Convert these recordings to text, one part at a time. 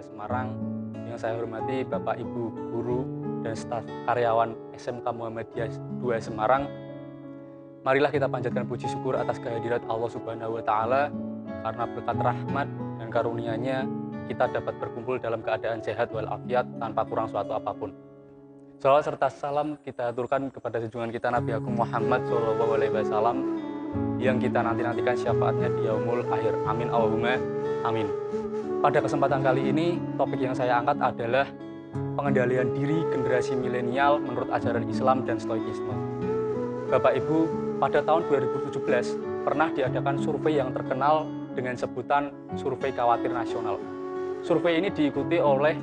Polres Semarang. Yang saya hormati Bapak Ibu guru dan staf karyawan SMK Muhammadiyah 2 Semarang. Marilah kita panjatkan puji syukur atas kehadirat Allah Subhanahu wa taala, karena berkat rahmat dan karunia-Nya kita dapat berkumpul dalam keadaan sehat walafiat tanpa kurang suatu apapun. Salawat serta salam kita aturkan kepada junjungan kita Nabi Agung Muhammad SAW yang kita nanti-nantikan syafaatnya di yaumul akhir. Amin Allahumma amin. Pada kesempatan kali ini, topik yang saya angkat adalah pengendalian diri generasi milenial menurut ajaran Islam dan Stoikisme. Bapak Ibu, pada tahun 2017 pernah diadakan survei yang terkenal dengan sebutan survei khawatir nasional. Survei ini diikuti oleh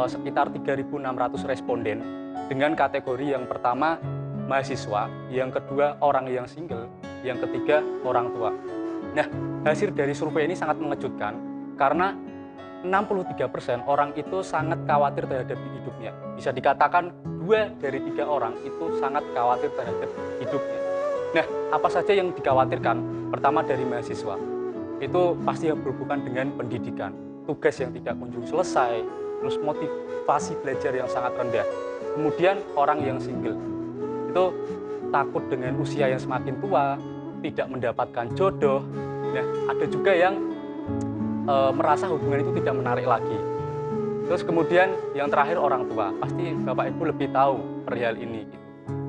sekitar 3.600 responden dengan kategori yang pertama mahasiswa, yang kedua orang yang single, yang ketiga orang tua. Nah, hasil dari survei ini sangat mengejutkan karena 63% orang itu sangat khawatir terhadap hidupnya. Bisa dikatakan 2 dari 3 orang itu sangat khawatir terhadap hidupnya. Nah, apa saja yang dikhawatirkan? Pertama dari mahasiswa, itu pasti yang berhubungan dengan pendidikan, tugas yang tidak kunjung selesai, terus motivasi belajar yang sangat rendah. Kemudian orang yang single, itu takut dengan usia yang semakin tua, tidak mendapatkan jodoh. Nah, ada juga yang merasa hubungan itu tidak menarik lagi. Terus kemudian yang terakhir orang tua, pasti Bapak Ibu lebih tahu perihal ini.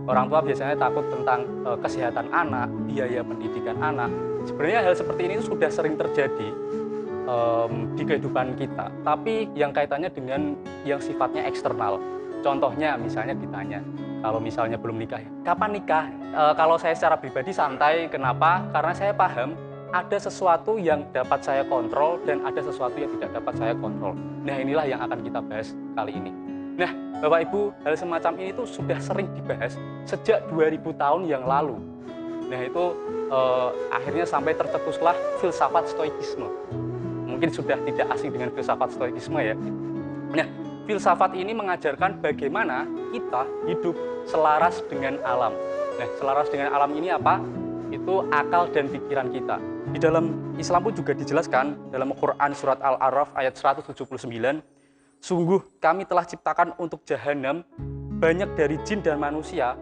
Orang tua biasanya takut tentang kesehatan anak, biaya pendidikan anak. Sebenarnya hal seperti ini sudah sering terjadi di kehidupan kita, tapi yang kaitannya dengan yang sifatnya eksternal. Contohnya misalnya ditanya, kalau misalnya belum nikah, kapan nikah? Kalau saya secara pribadi santai, kenapa? Karena saya paham ada sesuatu yang dapat saya kontrol dan ada sesuatu yang tidak dapat saya kontrol. Nah, inilah yang akan kita bahas kali ini. Nah, Bapak Ibu, hal semacam ini tuh sudah sering dibahas sejak 2000 tahun yang lalu. Nah, itu akhirnya sampai tercetuslah filsafat Stoikisme. Mungkin sudah tidak asing dengan filsafat Stoikisme ya. Nah, filsafat ini mengajarkan bagaimana kita hidup selaras dengan alam. Nah, selaras dengan alam ini apa? Itu akal dan pikiran kita. Di dalam Islam pun juga dijelaskan dalam Quran surat Al-A'raf ayat 179, sungguh kami telah ciptakan untuk jahanam banyak dari jin dan manusia.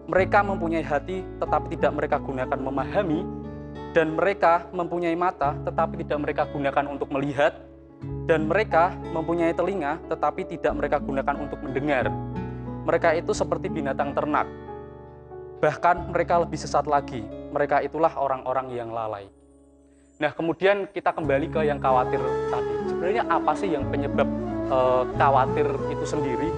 Mereka mempunyai hati tetapi tidak mereka gunakan memahami, dan mereka mempunyai mata tetapi tidak mereka gunakan untuk melihat, dan mereka mempunyai telinga tetapi tidak mereka gunakan untuk mendengar. Mereka itu seperti binatang ternak, bahkan mereka lebih sesat lagi. Mereka itulah orang-orang yang lalai. Nah, kemudian kita kembali ke yang khawatir tadi. Sebenarnya apa sih yang penyebab khawatir itu sendiri?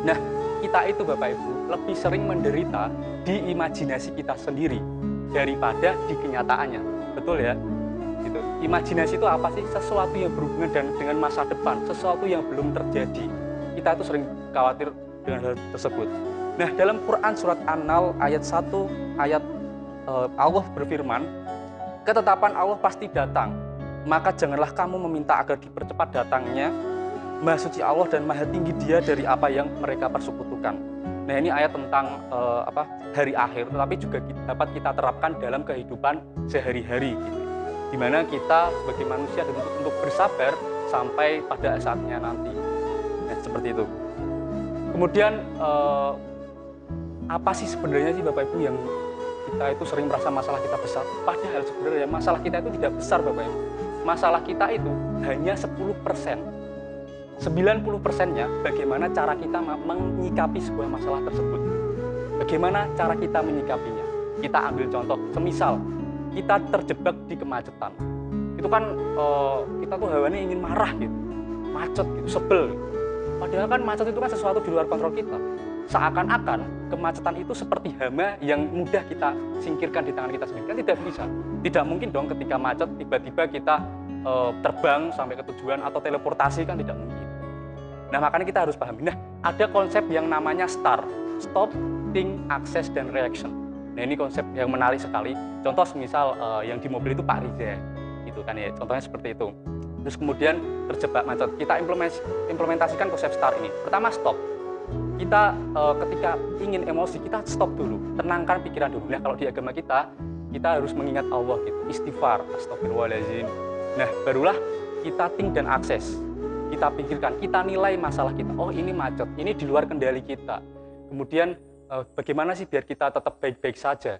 Nah, kita itu Bapak Ibu lebih sering menderita di imajinasi kita sendiri daripada di kenyataannya. Betul ya? Gitu. Imajinasi itu apa sih? Sesuatu yang berhubungan dengan masa depan, sesuatu yang belum terjadi. Kita itu sering khawatir dengan hal tersebut. Nah, dalam Quran surat An-Nahl ayat 1 ayat Allah berfirman, ketetapan Allah pasti datang, maka janganlah kamu meminta agar dipercepat datangnya. Maha suci Allah dan maha tinggi Dia dari apa yang mereka persekutukan. Nah, ini ayat tentang hari akhir, tetapi juga dapat kita terapkan dalam kehidupan sehari-hari, gitu. Dimana kita sebagai manusia dituntut untuk bersabar sampai pada saatnya nanti. Nah, seperti itu. Kemudian apa sih sebenarnya sih Bapak Ibu yang kita itu sering merasa masalah kita besar? Padahal sebenarnya masalah kita itu tidak besar Bapak Ibu. Masalah kita itu hanya 10%. 90%-nya bagaimana cara kita menyikapi sebuah masalah tersebut. Bagaimana cara kita menyikapinya? Kita ambil contoh, semisal kita terjebak di kemacetan. Itu kan kita tuh hawannya ingin marah gitu, macet gitu, sebel. Padahal kan macet itu kan sesuatu di luar kontrol kita. Seakan-akan kemacetan itu seperti hama yang mudah kita singkirkan di tangan kita sendiri. Kan tidak bisa. Tidak mungkin dong ketika macet tiba-tiba kita terbang sampai ke tujuan atau teleportasi, kan tidak mungkin. Nah, makanya kita harus pahami. Nah, ada konsep yang namanya STAR, Stop, Think, Access, dan Reaction. Nah, ini konsep yang menarik sekali. Contoh misal yang di mobil itu Pak Riza, gitu kan ya. Contohnya seperti itu. Terus kemudian terjebak macet. Kita implementasikan konsep STAR ini. Pertama, stop. Kita ketika ingin emosi, kita stop dulu, tenangkan pikiran dulu. Nah, kalau di agama kita harus mengingat Allah gitu, istighfar, astagfirullahaladzim. Nah, barulah kita think dan akses. kita pikirkan, kita nilai masalah kita. Oh, ini macet, ini di luar kendali kita. Kemudian bagaimana sih biar kita tetap baik-baik saja?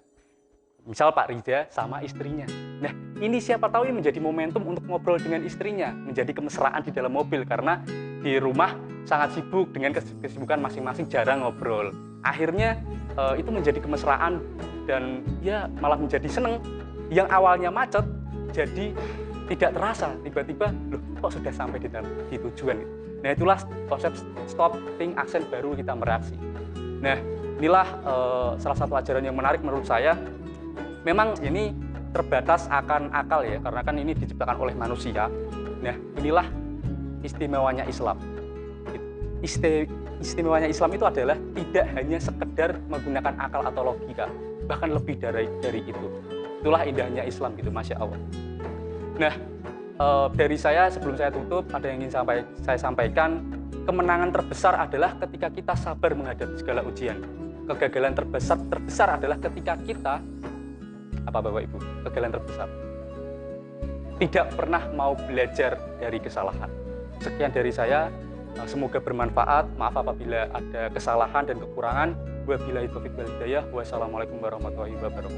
Misal Pak Rida sama istrinya. Nah, ini siapa tahu ini menjadi momentum untuk ngobrol dengan istrinya, menjadi kemesraan di dalam mobil karena di rumah sangat sibuk dengan kesibukan masing-masing, jarang ngobrol. Akhirnya itu menjadi kemesraan dan ya malah menjadi seneng. Yang awalnya macet jadi tidak terasa, tiba-tiba loh kok sudah sampai di tujuan. Nah, itulah konsep stopping aksen baru kita mereaksi. Nah, inilah salah satu ajaran yang menarik menurut saya. Memang ini terbatas akan akal ya, karena kan ini diciptakan oleh manusia. Nah, inilah istimewanya Islam. Istimewanya Islam itu adalah tidak hanya sekedar menggunakan akal atau logika, bahkan lebih dari itu. Itulah indahnya Islam gitu, Masya Allah. Nah, dari saya sebelum saya tutup, ada yang ingin saya sampaikan. Kemenangan terbesar adalah ketika kita sabar menghadapi segala ujian. Kegagalan terbesar adalah ketika kita, apa Bapak Ibu, kegagalan terbesar tidak pernah mau belajar dari kesalahan. Sekian dari saya, semoga bermanfaat. Maaf apabila ada kesalahan dan kekurangan. Wabillahi taufiq wal hidayah. Wassalamualaikum warahmatullahi wabarakatuh.